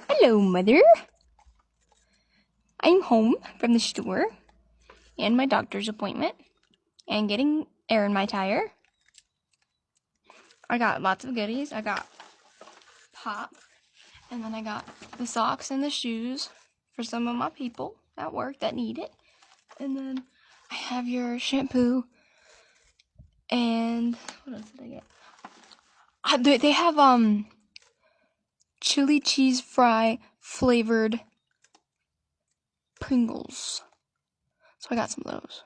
Hello, Mother. I'm home from the store and my doctor's appointment and getting air in my tire. I got lots of goodies. I got pop, and then I got the socks and the shoes for some of my people at work that need it. And then I have your shampoo and what else did I get? They have chili cheese fry flavored Pringles. So I got some of those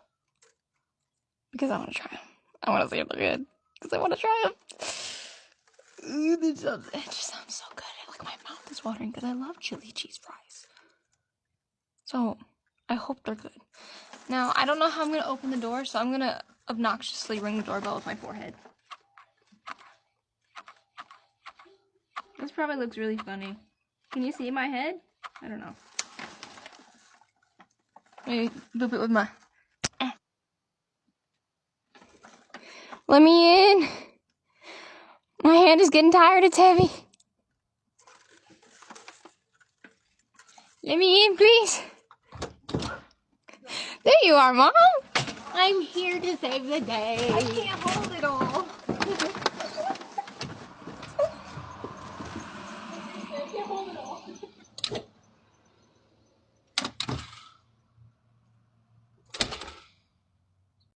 because I want to try them. I want to see if they're good because I want to try them. It just sounds so good. Like my mouth is watering because I love chili cheese fries. So I hope they're good. Now I don't know how I'm gonna open the door, so I'm gonna obnoxiously ring the doorbell with my forehead. This probably looks really funny. Can you see my head? I don't know. Maybe boop it with my. Let me in. My hand is getting tired. It's heavy. Let me in, please. There you are, Mom. I'm here to save the day. I can't hold it all.